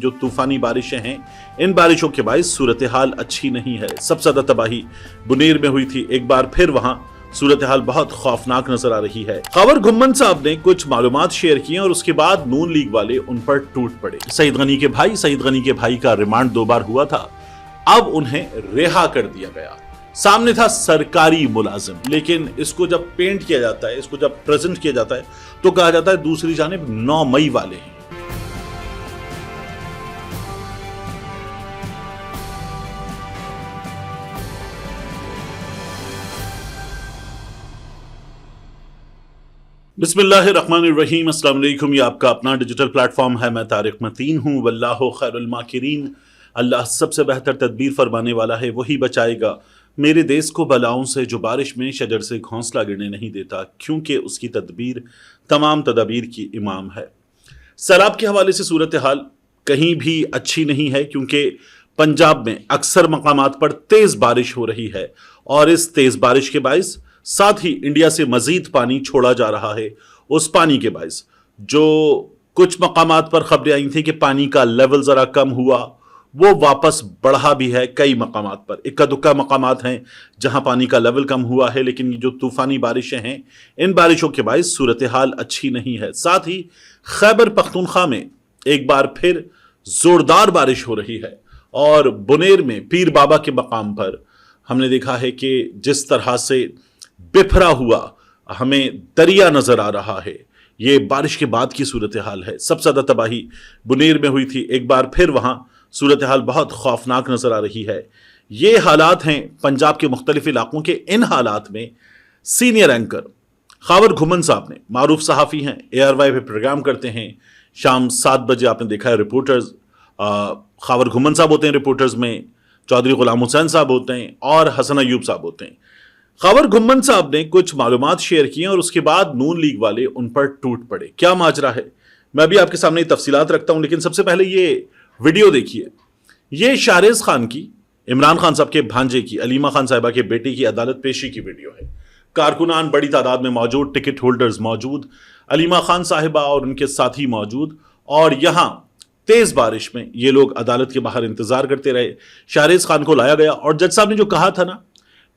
जो तूफानी बारिशें हैं, इन बारिशों के बायस सूरत हाल अच्छी नहीं है। सबसे ज्यादा तबाही बुनेर में हुई थी। एक बार फिर वहां सूरत हाल बहुत खौफनाक नजर आ रही है। खबर घुम्मन साहब ने कुछ मालूमात शेयर की और उसके बाद नून लीग वाले उन पर टूट पड़े। सईद गनी के भाई का रिमांड 2 बार हुआ था, अब उन्हें रिहा कर दिया गया। सामने था सरकारी मुलाजिम, लेकिन इसको जब पेंट किया जाता है, इसको जब प्रेजेंट किया जाता है, तो कहा जाता है दूसरी जानिब 9 मई वाले हैं। बिस्मिल्लाहिर्रहमानिर्रहीम, अस्सलाम वालेकुम। ये आपका अपना डिजिटल प्लेटफॉर्म है, मैं तारिक मतीन हूँ। वल्लाहु खैरुल माकिरीन, अल्लाह सबसे बेहतर तदबीर फरमाने वाला है, वही बचाएगा मेरे देश को बलाओं से जो बारिश में शजर से घोंसला गिरने नहीं देता, क्योंकि उसकी तदबीर तमाम तदाबीर की इमाम है। सैलाब के हवाले से सूरत हाल कहीं भी अच्छी नहीं है, क्योंकि पंजाब में अक्सर मकामात पर तेज बारिश हो रही है और इस तेज बारिश के बायस साथ ही इंडिया से मजीद पानी छोड़ा जा रहा है। उस पानी के बायस जो कुछ मकामात पर खबरें आई थी कि पानी का लेवल जरा कम हुआ, वो वापस बढ़ा भी है। कई मकामात पर, इक्का दुक्का मकामात हैं जहां पानी का लेवल कम हुआ है, लेकिन ये जो तूफानी बारिशें हैं, इन बारिशों के बायस सूरत हाल अच्छी नहीं है। साथ ही खैबर पख्तूनख्वा में एक बार फिर जोरदार बारिश हो रही है और बुनेर में पीर बाबा के मकाम पर हमने देखा है कि जिस तरह से बिफरा हुआ हमें दरिया नजर आ रहा है। ये बारिश के बाद की सूरत हाल है। सबसे ज्यादा तबाही बुनेर में हुई थी। एक बार फिर वहां सूरत हाल बहुत खौफनाक नजर आ रही है। ये हालात हैं पंजाब के मुख्तलिफ इलाकों के। इन हालात में सीनियर एंकर खबर घुम्मन साहब ने, मारूफ सहाफ़ी हैं, ARY पे प्रोग्राम करते हैं, शाम 7 बजे आपने देखा है रिपोर्टर्स, खबर घुम्मन साहब होते हैं रिपोर्टर्स में, चौधरी गुलाम हुसैन साहब होते हैं और हसन अयूब साहब होते हैं। खबर घुम्मन साहब ने कुछ मालूमात शेयर की और उसके बाद नून लीग वाले उन पर टूट पड़े। क्या माजरा है, मैं भी आपके सामने तफसीलात रखता हूं, लेकिन सबसे पहले ये वीडियो देखिए। ये शाहरेज खान की, इमरान खान साहब के भांजे की, अलीमा खान साहिबा के बेटे की अदालत पेशी की वीडियो है। कारकुनान बड़ी तादाद में मौजूद, टिकट होल्डर्स मौजूद, अलीमा खान साहिबा और उनके साथी मौजूद, और यहां तेज बारिश में ये लोग अदालत के बाहर इंतजार करते रहे। शाहरेज खान को लाया गया और जज साहब ने जो कहा था ना,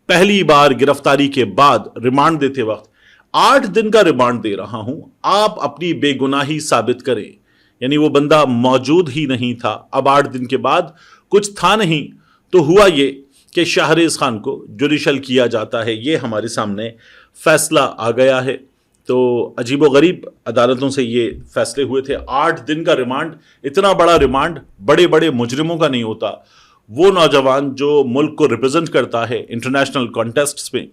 पहली बार गिरफ्तारी के बाद रिमांड देते वक्त 8 दिन का रिमांड दे रहा हूं, आप अपनी बेगुनाही साबित करें। यानी वो बंदा मौजूद ही नहीं था। अब 8 दिन के बाद कुछ था नहीं, तो हुआ ये कि शाहरेज खान को जुडिशल किया जाता है। ये हमारे सामने फैसला आ गया है। तो अजीबोगरीब अदालतों से ये फैसले हुए थे। 8 दिन का रिमांड, इतना बड़ा रिमांड बड़े बड़े मुजरिमों का नहीं होता। वो नौजवान जो मुल्क को रिप्रेजेंट करता है इंटरनेशनल कॉन्टेस्ट्स में,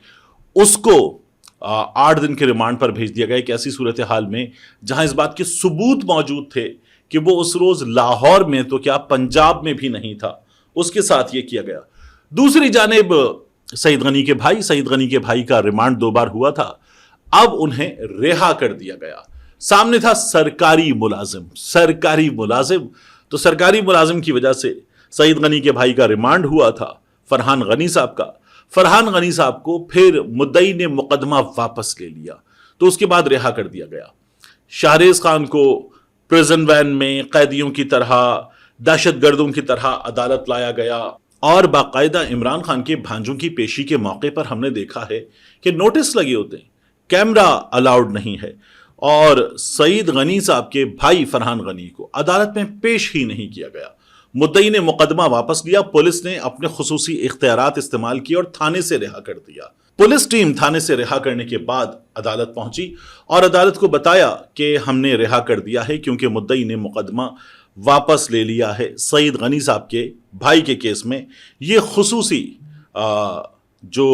उसको 8 दिन के रिमांड पर भेज दिया गया। एक ऐसी सूरत हाल में जहां इस बात के सबूत मौजूद थे कि वो उस रोज लाहौर में तो क्या पंजाब में भी नहीं था, उसके साथ ये किया गया। दूसरी जानिब सईद गनी के भाई का रिमांड 2 बार हुआ था, अब उन्हें रिहा कर दिया गया। सामने था सरकारी मुलाजिम। तो सरकारी मुलाजिम की वजह से सईद गनी के भाई का रिमांड हुआ था, फरहान गनी साहब का। फरहान गनी साहब को फिर मुद्दई ने मुकदमा वापस ले लिया, तो उसके बाद रिहा कर दिया गया। शाहरेज खान को प्रिजन वैन में कैदियों की तरह, दहशतगर्दों की तरह अदालत लाया गया और बाकायदा इमरान खान के भांजों की पेशी के मौके पर हमने देखा है कि नोटिस लगे होते हैं, कैमरा अलाउड नहीं है, और सईद गनी साहब के भाई फरहान गनी को अदालत में पेश ही नहीं किया गया। मुद्दई ने मुकदमा वापस लिया, पुलिस ने अपने खुसूसी इख्तियारात इस्तेमाल किए और थाने से रिहा कर दिया। पुलिस टीम थाने से रिहा करने के बाद अदालत पहुंची और अदालत को बताया कि हमने रिहा कर दिया है, क्योंकि मुद्दई ने मुकदमा वापस ले लिया है। सईद गनी साहब के भाई के केस में ये खुसूसी जो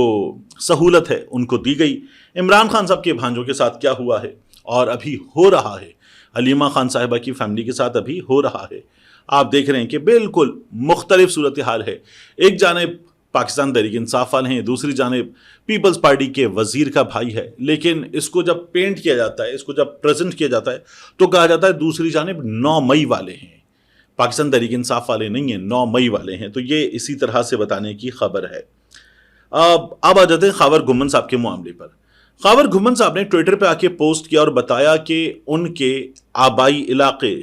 सहूलत है उनको दी गई। इमरान खान साहब के भांजों के साथ क्या हुआ है और अभी हो रहा है, अलीमा खान साहिबा की फैमिली के साथ अभी हो रहा है, आप देख रहे हैं कि बिल्कुल मुख्तलिफ सूरत हाल है। एक जानिब पाकिस्तान तहरीक इंसाफ वाले हैं, दूसरी जानिब पीपल्स पार्टी के वजीर का भाई है, लेकिन इसको जब पेंट किया जाता है, इसको जब प्रेजेंट किया जाता है, तो कहा जाता है दूसरी जानिब 9 मई वाले हैं। पाकिस्तान तहरीक इंसाफ वाले नहीं हैं, 9 मई वाले हैं। तो ये इसी तरह से बताने की खबर है। अब आ जाते हैं खबर घुम्मन साहब के मामले पर। खबर घुम्मन साहब ने ट्विटर पे आके पोस्ट किया और बताया कि उनके आबाई इलाके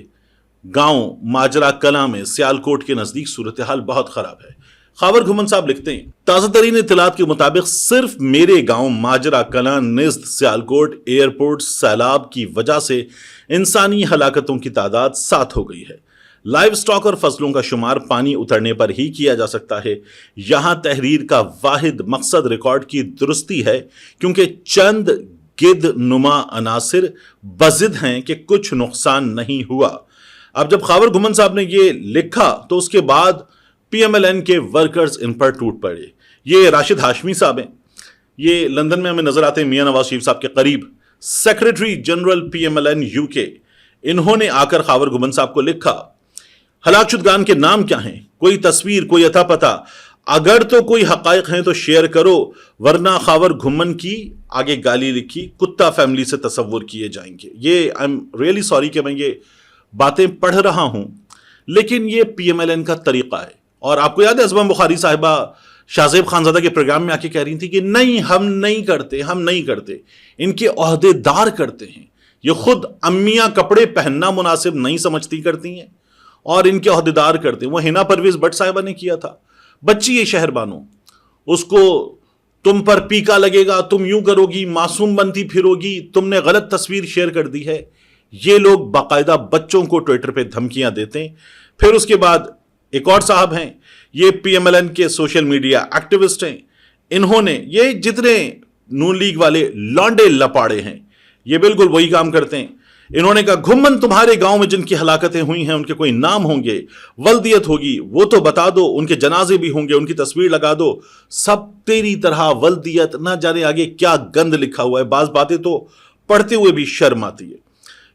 गांव माजरा कलां में सियालकोट के नजदीक सूरत हाल बहुत खराब है। खावर घुमन साहब लिखते हैं, ताज़ा तरीन इत्तलात के मुताबिक सिर्फ मेरे गांव माजरा कलां निज़द सियालकोट एयरपोर्ट सैलाब की वजह से इंसानी हलाकतों की तादाद 7 हो गई है। लाइव स्टॉक और फसलों का शुमार पानी उतरने पर ही किया जा सकता है। यहां तहरीर का वाहिद मकसद रिकॉर्ड की दुरुस्ती है, क्योंकि चंद गिद नुमा अनासिर बजिद हैं कि कुछ नुकसान नहीं हुआ। अब जब खावर घुमन साहब ने ये लिखा तो उसके बाद पीएमएलएन के वर्कर्स इन पर टूट पड़े। ये राशिद हाशमी साहब हैं, ये लंदन में हमें नजर आते हैं मियां नवाज शरीफ साहब के करीब, सेक्रेटरी जनरल पीएमएलएन यूके। इन्होंने आकर खावर घुमन साहब को लिखा, हलाक शुदगान के नाम क्या हैं, कोई तस्वीर, कोई अता पता, अगर तो कोई हकायक हैं तो शेयर करो, वरना खावर घुमन की आगे गाली लिखी, कुत्ता फैमिली से तस्वुर किए जाएंगे। ये आई एम रियली सॉरी कि मैं ये बातें पढ़ रहा हूं, लेकिन ये पीएमएलएन का तरीका है। और आपको याद है अज़मा बुखारी साहिबा शाहजेब खानजादा के प्रोग्राम में आके कह रही थी कि नहीं हम नहीं करते, इनके ओहदेदार करते हैं। ये खुद अम्मियां कपड़े पहनना मुनासिब नहीं समझती करती हैं और इनके ओहदेदार करते हैं। वो हिना परवेज भट्ट साहिबा ने किया था, बच्ची ये शहर बानो, उसको तुम पर पीका लगेगा, तुम यूं करोगी, मासूम बनती फिरोगी, तुमने गलत तस्वीर शेयर कर दी है। ये लोग बाकायदा बच्चों को ट्विटर पे धमकियां देते हैं। फिर उसके बाद एक और साहब हैं, ये पीएमएलएन के सोशल मीडिया एक्टिविस्ट हैं। इन्होंने, ये जितने नून लीग वाले लौंडे लपाड़े हैं, ये बिल्कुल वही काम करते हैं। इन्होंने कहा, घुम्मन तुम्हारे गांव में जिनकी हलाकतें हुई हैं उनके कोई नाम होंगे, वल्दियत होगी, वो तो बता दो, उनके जनाजे भी होंगे, उनकी तस्वीर लगा दो। सब तेरी तरह वल्दियत, ना जाने आगे क्या गंद लिखा हुआ है, बाज बातें तो पढ़ते हुए भी शर्म आती है।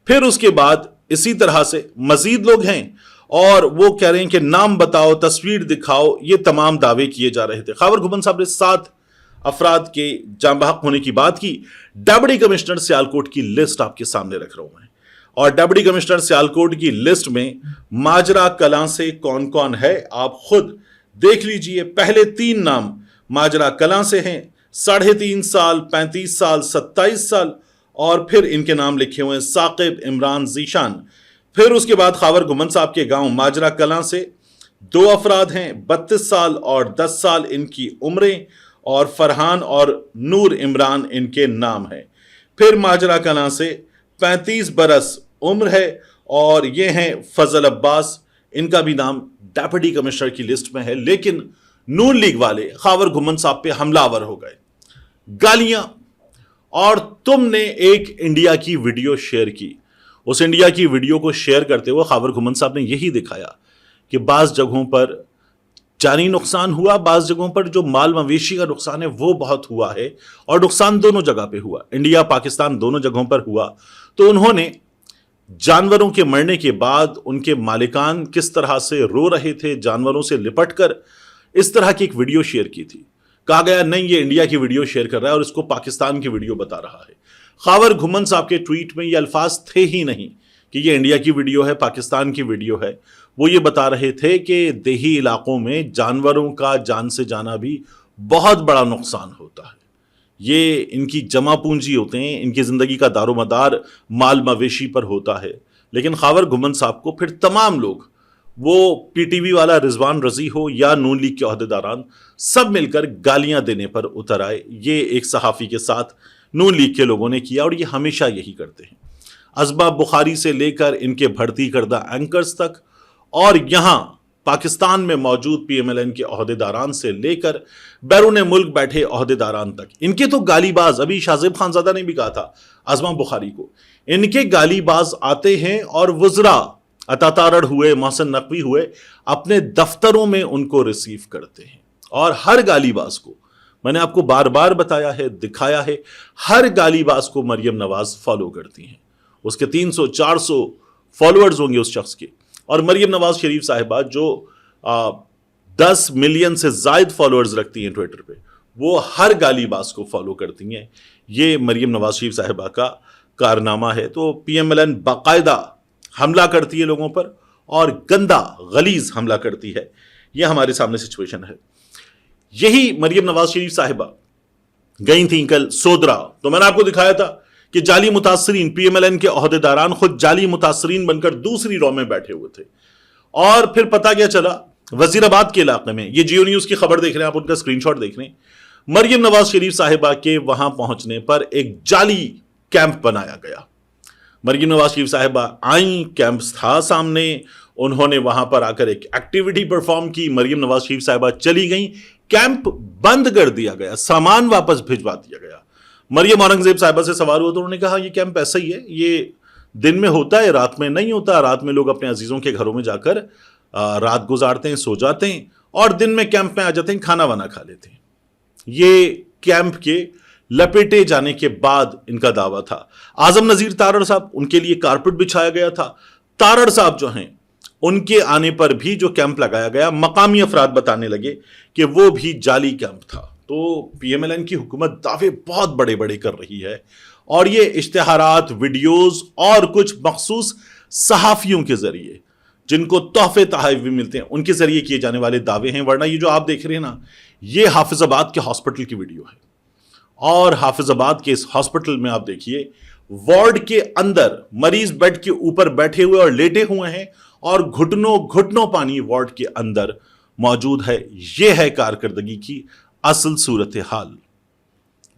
फिर उसके बाद इसी तरह से मजीद लोग हैं और वो कह रहे हैं कि नाम बताओ, तस्वीर दिखाओ, ये तमाम दावे किए जा रहे थे। खावर घुमन साहब ने 7 अफराद के जान बहक होने की बात की। डिप्टी कमिश्नर सियालकोट की लिस्ट आपके सामने रख रहा हूं मैं, और डिप्टी कमिश्नर सियालकोट की लिस्ट में माजरा कलां से कौन कौन है आप खुद देख लीजिए। पहले 3 नाम माजरा कलां से हैं, 3.5 साल, 35 साल, 27 साल, और फिर इनके नाम लिखे हुए हैं साकिब, इमरान, जीशान। फिर उसके बाद खावर घुमन साहब के गांव माजरा कलां से 2 अफराद हैं, 32 साल और 10 साल इनकी उम्रें, और फरहान और नूर इमरान इनके नाम हैं। फिर माजरा कलां से 35 बरस उम्र है और ये हैं फजल अब्बास, इनका भी नाम डिप्टी कमिश्नर की लिस्ट में है। लेकिन नून लीग वाले खावर घुमन साहब पे हमलावर हो गए, गालियां, और तुमने एक इंडिया की वीडियो शेयर की। उस इंडिया की वीडियो को शेयर करते हुए खावर घुमन साहब ने यही दिखाया कि बाज़ जगहों पर जानी नुकसान हुआ, बाज़ जगहों पर जो माल मवेशी का नुकसान है वो बहुत हुआ है, और नुकसान दोनों जगह पे हुआ, इंडिया पाकिस्तान दोनों जगहों पर हुआ। तो उन्होंने जानवरों के मरने के बाद उनके मालिकान किस तरह से रो रहे थे, जानवरों से लिपट कर, इस तरह की एक वीडियो शेयर की थी। कहा गया नहीं ये इंडिया की वीडियो शेयर कर रहा है और इसको पाकिस्तान की वीडियो बता रहा है। खावर घुमन साहब के ट्वीट में ये अल्फाज थे ही नहीं कि ये इंडिया की वीडियो है, पाकिस्तान की वीडियो है। वो ये बता रहे थे कि देही इलाकों में जानवरों का जान से जाना भी बहुत बड़ा नुकसान होता है। ये इनकी जमा पूंजी होते हैं, इनकी ज़िंदगी का दारोमदार माल मवेशी पर होता है। लेकिन खावर घुमन साहब को फिर तमाम लोग, वो पीटीवी वाला रिजवान रजी हो या नून लीग के ओहदेदारान, सब मिलकर गालियां देने पर उतर आए। ये एक सहाफ़ी के साथ नून लीग के लोगों ने किया और ये हमेशा यही करते हैं। अज़मा बुखारी से लेकर इनके भर्ती करदा एंकर्स तक, और यहाँ पाकिस्तान में मौजूद पीएमएलएन के ओहदेदारान से लेकर बैरून मुल्क बैठे ओहदेदारान तक, इनके तो गालीबाज, अभी शाहजेब खानजादा ने भी कहा था अज़मा बुखारी को, इनके गालीबाज आते हैं और वज़रा अतातारड़ हुए, मोहसिन नकवी हुए, अपने दफ्तरों में उनको रिसीव करते हैं। और हर गालीबाज को, मैंने आपको बार बार बताया है, दिखाया है, हर गालीबाज को मरियम नवाज फॉलो करती हैं। उसके 300-400 फॉलोअर्स होंगे उस शख्स के, और मरियम नवाज शरीफ साहिबा जो 10 मिलियन से जायद फॉलोअर्स रखती हैं ट्विटर पे, वो हर गालीबाज को फॉलो करती हैं। ये मरियम नवाज शरीफ साहिबा का कारनामा है। तो पीएमएलएन बाकायदा हमला करती है लोगों पर, और गंदा गलीज हमला करती है। यह हमारे सामने सिचुएशन है। यही मरियम नवाज शरीफ साहिबा गई थी कल सोदरा, तो मैंने आपको दिखाया था کہ جعلی متاثرین پی ایم ایل این کے عہدیداران خود جعلی متاثرین بن کر دوسری رو میں بیٹھے ہوئے تھے. اور پھر پتا کیا چلا, وزیر آباد کے علاقے میں, یہ جیو نیوز کی خبر دیکھ رہے ہیں آپ, ان کا اسکرین شاٹ دیکھ رہے ہیں, مریم نواز شریف صاحبہ کے وہاں پہنچنے پر ایک جعلی کیمپ بنایا گیا. مریم نواز شریف صاحبہ آئیں, کیمپس تھا سامنے, انہوں نے وہاں پر آ کر ایک ایکٹیویٹی پرفارم کی, مریم نواز شریف صاحبہ چلی گئیں, کیمپ بند کر دیا گیا, سامان واپس بھجوا دیا گیا. مریم اورنگزیب صاحبہ سے سوال ہوا تو انہوں نے کہا یہ کیمپ ایسا ہی ہے, یہ دن میں ہوتا ہے, رات میں نہیں ہوتا. رات میں لوگ اپنے عزیزوں کے گھروں میں جا کر رات گزارتے ہیں, سو جاتے ہیں, اور دن میں کیمپ میں آ جاتے ہیں, کھانا وانا کھا لیتے ہیں. یہ کیمپ کے لپیٹے جانے کے بعد ان کا دعویٰ تھا. اعظم نذیر تارڑ صاحب, ان کے لیے کارپٹ بچھایا گیا تھا. تارڑ صاحب جو ہیں, ان کے آنے پر بھی جو کیمپ لگایا گیا, مقامی افراد بتانے لگے کہ وہ بھی جعلی کیمپ تھا. تو پی ایم ایل این کی حکومت دعوے بہت بڑے بڑے کر رہی ہے, اور یہ اشتہارات, ویڈیوز اور کچھ مخصوص صحافیوں کے ذریعے جن کو تحفے تحائف بھی ملتے ہیں, ان کے ذریعے کیے جانے والے دعوے ہیں. ورنہ یہ جو آپ دیکھ رہے ہیں نا, یہ حافظ آباد کے ہاسپٹل کی ویڈیو ہے, اور حافظ آباد کے اس ہاسپٹل میں آپ دیکھیے, وارڈ کے اندر مریض بیڈ کے اوپر بیٹھے ہوئے اور لیٹے ہوئے ہیں, اور گھٹنوں گھٹنوں پانی وارڈ کے اندر موجود ہے. یہ ہے کارکردگی کی اصل صورتحال.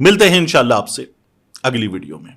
ملتے ہیں انشاءاللہ آپ سے اگلی ویڈیو میں.